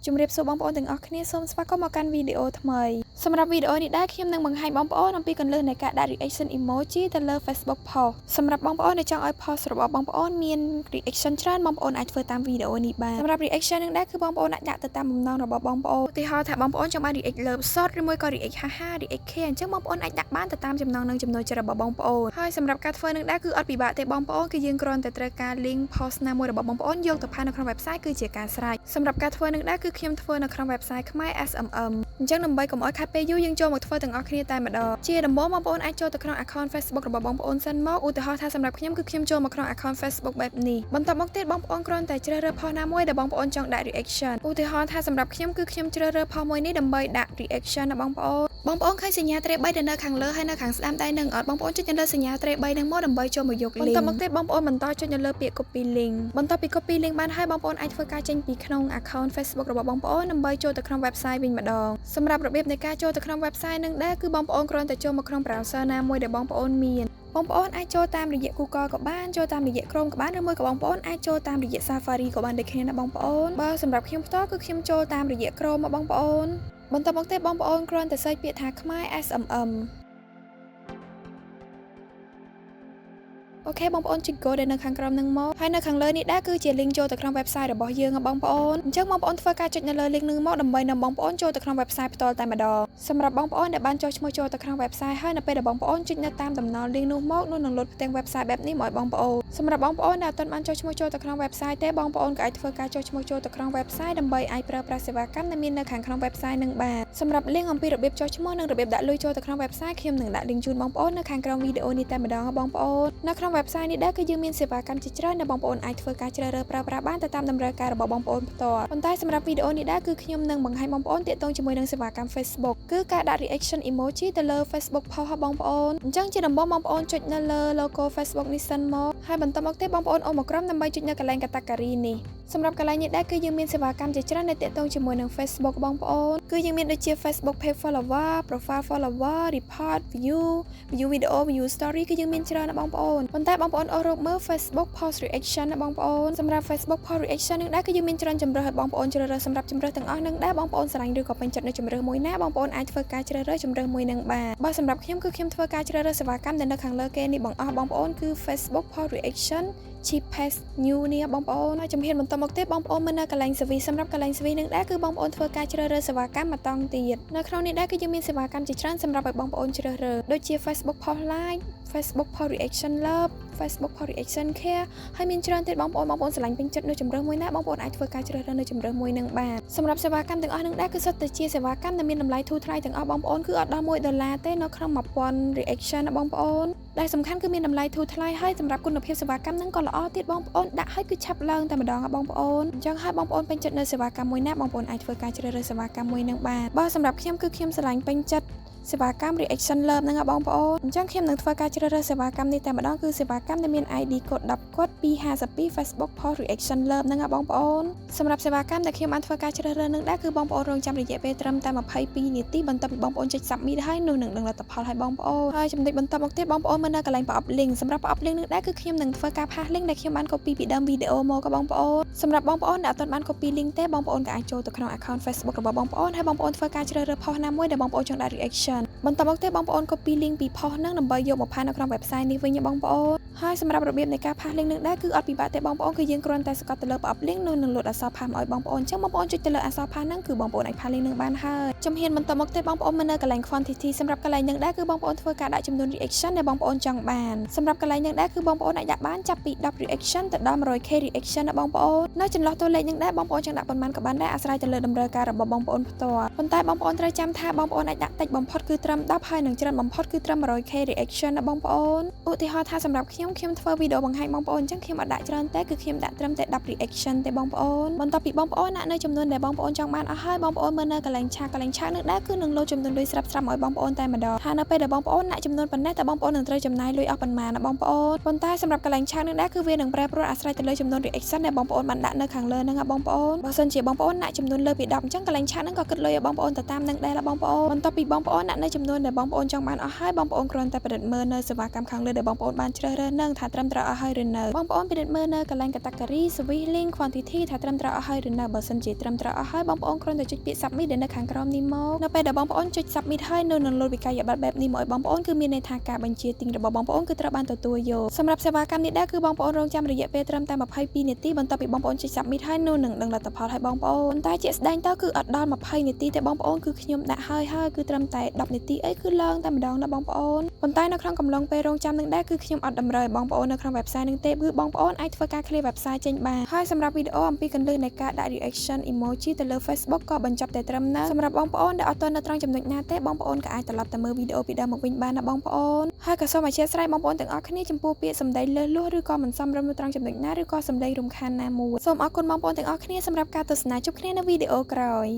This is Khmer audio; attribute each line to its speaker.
Speaker 1: ជំរាបសួរបងប្អូនទាំងអស់គ្នាសូមស្វាគមន៍មកកាន់វីដេអូថ្មីសម្រាប់វីដេអូនេះដែរខ្ញុំនឹងបង្ហាញបងប្អូនអំពីគន្លឹះនៃការដាក់ reaction emoji ទៅលើ Facebook post សម្រាប់បងប្អូនដែលចង់ឲ្យ post របស់បងប្អូនមាន reaction ច្រើនបងប្អូនអាចធ្វើតាមវីដេអូនេះបានសម្រាប់ reaction នឹងដែរគឺបងប្អូនអាចដាក់ទៅតាមបំណងរបស់បងប្អូនឧទាហរណ៍ថាបងប្អូនចង់បាន react លើសតឬមួយក៏ react ហាហា react ខេអញ្ចឹងបងប្អូនអាចដាក់បានទៅតាមចំណង់និងចំណូលចិត្តរបស់បងប្អូនហើយសម្រាប់ការធ្វើនឹងដែរគឺអត់ពិបាកទេបងប្អូនគឺយើងគ្រាន់តែត្រូវការ link post ណាមួយរបស់បងប្អូនយកទៅផានៅក្នុង website គឺជាការស្រេចសម្រាប់ការធ្វើនឹងដែរគឺខ្ញុំធ្វើនៅក្នុង website ខ្មែរ SMM អញ្ចឹងដើម្បីកុំឲ្យខាត់ពេលយូរយើងចូលមកធ្វើទាំងអស់គ្នាតែម្ដងជាដំបូងបងប្អូនអាចចូលទៅក្នុង account Facebook របស់បងប្អូនសិនមកឧទាហរណ៍ថាសម្រាប់ខ្ញុំគឺខ្ញុំចូលមកក្នុង account Facebook បែបនេះបន្ទាប់មកទៀតបងប្អូនគ្រាន់តែជ្រើសរើស post ណាមួយដែលបងប្អូនចង់ដាក់ reaction ឧទាហរណ៍ថាសម្រាប់ខ្ញុំគឺខ្ញុំជ្រើសរើស post មួយនេះដើម្បីដាក់ reaction ណាបងប្អូនឃើញសញ្ញាត្រី3ដែលនៅខាងលើហើយនៅខាងស្ដាំដៃនឹងអត់បងប្អូនចុចទៅលើសញ្ញាត្រី3នឹងមកដើម្បីចូលមកយក link បន្ទាប់មកទៀតបងប្អូនបន្តចុចនៅលើពាក្យ copy link បន្ទាប់ពី copy link បានហើយបងប្អូនអាចធ្វើការចេញពីក្នុង account Facebook របស់បងប្អូនដើម្បីចូលទៅក្នុង website វិញម្ដងសម្រាប់របៀបនៃការចូលទៅក្នុង website នឹងដែរគឺបងប្អូនគ្រាន់តែចូលមកក្នុង browser ណាមួយដែលបងប្អូនមានបងប្អូនអាចចូលតាមរយៈ Google ក៏បានចូលតាមរយៈ Chrome ក៏បានឬមួយក៏បងប្អូនអាចចូលតាមរយៈ Safari ក៏បានដូចគ្នាណាបងប្អូនបើសម្រាប់ខ្ញុំផ្ទាល់គឺខ្ញុំចូលតាមរយៈ Chrome មកបងប្អូនបន្ទាប់មកទៀតបងប្អូនគ្រាន់តែ search ពាក្យថាខ្មែរ SMMអូខេបងប្អូនចុច go ដែលនៅខាងក្រោមនឹងមកហើយនៅខាងលើនេះដែរគឺជា link ចូលទៅក្នុង website របស់យើងបងប្អូនអញ្ចឹងបងប្អូនធ្វើការចុចនៅលើ link នឹងមកដើម្បីនាំបងប្អូនចូលទៅក្នុង website ផ្ទាល់តែម្ដងសម្រាប់បងប្អូនដែលបានចុះឈ្មោះចូលទៅក្នុង website ហើយនៅពេលដែលបងប្អូនចុចនៅតាមដំណើរ link នោះមកនោះនឹងលុតផ្ទាំង website បែបនេះមកឲ្យបងប្អូនសម្រាប់បងប្អូនដែលអត់ទាន់បានចុះឈ្មោះចូលទៅក្នុង website ទេបងប្អូនក៏អាចធ្វើការចុះឈ្មោះចូលទៅក្នុង website ដើម្បីអាចប្រើប្រាស់សេវាកម្មដែលមាននៅខាងក្នុង website នឹងបានសម្រាប់ link អំពីរបៀបចុះឈ្មោះនិងរបៀបដាក់លុយចូលទៅក្នុង website ខ្ញុំនឹងដាក់ link ជូនបងប្អូននៅខាងក្រោមវីដេអូនេះតែម្ដងបងប្អូននៅក្នុង website នេះដែរគឺយើងមានសេវាកម្មជាច្រើនដែលបងប្អូនអាចធ្វើការជ្រើសរើសប្រើប្រាស់បានទៅតាមតម្រូវការរបស់បងប្អូនផ្ទាល់ប៉ុន្តែសម្រាប់វីដេអូនេះដែរគឺខ្ញុំនឹងបង្ហាញបងប្អូនទាក់ទងជាមួយនឹងសេវាកម្ម Facebook គឺការដាក់ reaction emoji ទៅលើ Facebook post របស់បងប្អូនអញ្ចឹងជាដំបូងបងប្អូនចុចនៅលើ logo Facebook នេះសិនមកហើយបន្តមកទៀតបងប្អូនអូសមកក្រោមដើម្បីចុចនៅកន្លែង category នេះសម្រាប់កន្លែងនេះដែរគឺយើងមានសេវាកម្មជាច្រើនដែលទាក់ទងជាមួយនឹង Facebook បងប្អូនគឺយើងមានដូចជា Facebook page follower profile follower report view video view story គឺយើងមានច្រើនណាស់បងប្អូនប៉ុន្តែបងប្អូនអស់រកមើល Facebook post reaction ណាបងប្អូនសម្រាប់ Facebook post reaction នឹងដែរគឺយើងមានច្រើនជម្រើសឲ្យបងប្អូនជ្រើសរើសសម្រាប់ជម្រើសទាំងអស់នឹងដែរបងប្អូនស្រឡាញ់ឬក៏ពេញចិត្តនៅជម្រើសមួយណាបងប្អូនអាចធ្វើការជ្រើសរើសជម្រើសមួយនឹងបានបើសម្រាប់ខ្ញុំគឺខ្ញុំធ្វើការជ្រើសរើសសេវាកម្មដែលនៅខាងលើគេនេះបងអស់បងប្អូនគឺ Facebook post reaction cheapest new នេះបងប្អូនហើយជំហានបន្តមកទៀតបងប្អូនមើលនៅកន្លែង service សម្រាប់កន្លែង service នឹងដែរគឺបងប្អូនធ្វើការជ្រើសរើសសេវាកម្មមួយតង់ទៀតនៅក្នុងនេះដែរគឺយើងមានសេវាកម្មជាច្រើនសម្រាប់ឲ្យបងប្អូនជ្រើសរើសដូចជា Facebook post like Facebook post reaction love Facebook post reaction care ហើយមានច្រើនទៀតបងប្អូនស្រឡាញ់ពេញចិត្តនៅជម្រើសមួយណាបងប្អូនអាចធ្វើការជ្រើសរើសនៅជម្រើសមួយនឹងបានសម្រាប់សេវាកម្មទាំងអស់នឹងដែរគឺសុទ្ធតែជាសេវាកម្មដែលមានតម្លៃធូរថ្លៃទាំងអស់បងប្អូនគឺអត់ដល់$1ទេនៅក្នុង1000 reaction ណាបងប្អូនដែលសំខាន់គឺមានតម្លៃធូរថ្លៃហើយសម្រាប់គុណភាពសេវាកម្មនឹងក៏ល្អទៀតបងប្អូនដាក់ឲ្យគឺឆាប់ឡើងតែម្ដងបងប្អូនអញ្ចឹងហើយបងប្អូនពេញចិត្តនៅសេវាកម្មមួយណាបងប្អូនអាចធ្វើការជ្រើសរើសសេវាកម្មមួយនឹងបានបើសម្រាប់ខ្ញុំគឺខ្ញុំស្រឡាញ់ពេញចិត្តសេវាកម្ម reaction love ហ្នឹងបងប្អូនអញ្ចឹងខ្ញុំនឹងធ្វើការជ្រើសរើសសេវាកម្មនេះតែម្ដងគឺសេវាកម្មដែលមាន ID code 10 code 252 Facebook post reaction love ហ្នឹងបងប្អូនសម្រាប់សេវាកម្មដែលខ្ញុំបានធ្វើការជ្រើសរើសនឹងដែរគឺបងប្អូនរងចាំរយៈពេលត្រឹមតែ22នាទីបន្ទាប់ពីបងប្អូនចុច submit ហើយនោះនឹងដឹងលទ្ធផលឲ្យបងប្អូនហើយចំណុចបន្តមកទៀតបងប្អូនមើលនៅកន្លែងប្រអប់ link សម្រាប់ប្រអប់ link នឹងដែរគឺខ្ញុំនឹងធ្វើការផាស link ដែលខ្ញុំបាន copy ពីដើមវីដេអូមកបងប្អូនសម្រាប់បងប្អូនដែលអត់ទាន់បាន copy link ទេបងប្អូនក៏អាចចូលទៅក្នុង account Facebook របស់បងប្អូនហើយបងប្អូនធ្វើការជ្រើសរើស post ណាមួយដែលបងប្អូនចង់ដាក់ reaction បន្តមកទៀតបងប្អូន copy link ពី post ហ្នឹងដើម្បីយកមកផាសនៅក្នុង website នេះវិញបងប្អូនហើយសម្រាប់របៀបនៃការផាស link នឹងដែរគឺអត់ពិបាកទេបងប្អូនគឺយើងគ្រាន់តែសកត់ទៅលើប្រអប់ link នោះនឹងលោតអក្សរផាសមកឲ្យបងប្អូនអញ្ចឹងបងប្អូនចុចទៅលើអក្សរផាសហ្នឹងគឺបងប្អូនអាចផាស link នឹងបានហើយជំហានបន្តមកទៀតបងប្អូនមើលនៅកន្លែង quantity សម្រាប់កន្លែងហ្នឹងដែរគឺបងប្អូនធ្វើការដាក់ចំនួន reaction ដែលបងប្អូនចង់បានសម្រាប់កន្លែងហ្នឹងដែរគឺបងប្អូនអាចដាក់បានចាប់ពី10 reaction ទៅដល់ 100k reaction ណាបងប្អូននៅចន្លោះតួលេខហ្នឹងដែរបងប្អូនចង់ដាក់ប៉ុន្មានក៏បានដែរអាស្រ័យទៅលើតម្រូវការរបស់បងប្អូនផ្ទាល់ប៉ុន្តែបងប្អូនត្រូវចាំថាបងប្អូនអាចដាក់តិចបំផុតគឺត្រឹម10ហើយនឹងច្រើនបំផុតគឺត្រឹម 100k reaction ណាបងប្អូនឧទាហរណ៍ថាសម្រាប់ខ្ញុំធ្វើវីដេអូបង្ហាញបងប្អូនអញ្ចឹងខ្ញុំអត់ដាក់ច្រើនទេគឺខ្ញុំដាក់ត្រឹមតែ10 reaction ទេបងប្អូនបន្ទាប់ពីបងប្អូនដាក់នៅចំនួនដែលបងប្អូនចង់បានអស់ហើយបងប្អូនមើលនៅកន្លែងឆាកនឹងដែរគឺនឹងលោតចំនួនលុយស្រាប់ឲ្យបងប្អូនតែម្ដងហើយនៅពេលដែលបងប្អូនដាក់ចំនួនប៉ុណ្ណេះតើបងប្អូននឹងត្រូវចំណាយលុយអស់ប៉ុន្មានណាបងប្អូនប៉ុន្តែសម្រាប់កន្លែងឆាកនឹងដែរគឺវានឹងប្រែប្រួលអាស្រ័យទៅលើចំនួន reaction ដែលបងប្អូនបានដាក់នៅខាងលើហ្នឹងបងប្អូនបើសិនជាបងប្អូនដាក់ចំនួនលើពី10អញ្ចឹងកន្លែងឆាកហ្នឹងក៏គិតលុយឲ្យបងប្អូនទៅតាមនឹងដែរបងប្អូនបន្ទាប់ពីបងប្អូនដាក់នៅចំនួនដែលបងប្អូនចង់បានអស់ហើយបងប្អូនគ្រាន់តែពិនិត្យមើលនៅសេវាកម្មខាងលើដែលបងប្អូនបានជ្រើសរើស នឹងថាត្រឹមត្រូវអស់ហើយឬនៅបងប្អូនពិនិត្យមើលនៅកន្លែង category service link quantity ថាត្រឹមត្រូវអស់ហើយឬនៅបើសិនជាត្រឹមត្រូវអស់ហើយបងប្អូនគ្រាន់តែចុចពាក្យ submit ដែលនៅខាងក្រោមនេះមកនៅពេលដែលបងប្អូនចុច submit ហើយនៅនឹងលោតវិក័យប័ត្របែបនេះមកឲ្យបងប្អូនគឺមានន័យថាការបញ្ជាទិញរបស់បងប្អូនគឺត្រូវបានទទួលយកសម្រាប់សេវាកម្មនេះដែរគឺបងប្អូនរងចាំរយៈពេលត្រឹមតែ22នាទីបន្ទាប់ពីបងប្អូនចុច submit ហើយនៅនឹងដឹងលទ្ធផលឲ្យបងប្អូនតែជាក់ស្ដែងទៅគឺអត់ដល់20នាទីទេបងប្អូនគឺខ្ញុំដាក់ហើយគឺត្រឹមតែ10នាទីអីគឺឡើងតែម្ដងណាបងប្អូនប៉ុន្តែនៅក្នុងកំឡុងពេលរងចាំនឹងដែរគឺខ្ញុំអត់តម្រូវបងប្អូននៅក្នុង website នឹងទេគឺបងប្អូនអាចធ្វើការ clear website ចេញបានហើយសម្រាប់វីដេអូអំពីគន្លឹះនៃការដាក់ reaction emoji ទៅលើ Facebook ក៏បញ្ចប់តែត្រឹមហ្នឹងសម្រាប់បងប្អូនដែលអត់ទាន់នៅត្រង់ចំណុចណាទេបងប្អូនក៏អាចត្រឡប់ទៅមើលវីដេអូពីដើមមកវិញបានណាបងប្អូនហើយក៏សូមអធិស្ឋានបងប្អូនទាំងអស់គ្នាចំពោះពាក្យសម្ដីលើសលួសឬក៏មិនសមរម្យនៅត្រង់ចំណុចណាឬក៏សម្ដីរំខានណាមួយសូមអរគុណបងប្អូនទាំងអស់គ្នាសម្រាប់ការទស្សនាជួបគ្នានៅវីដេអូក្រោយ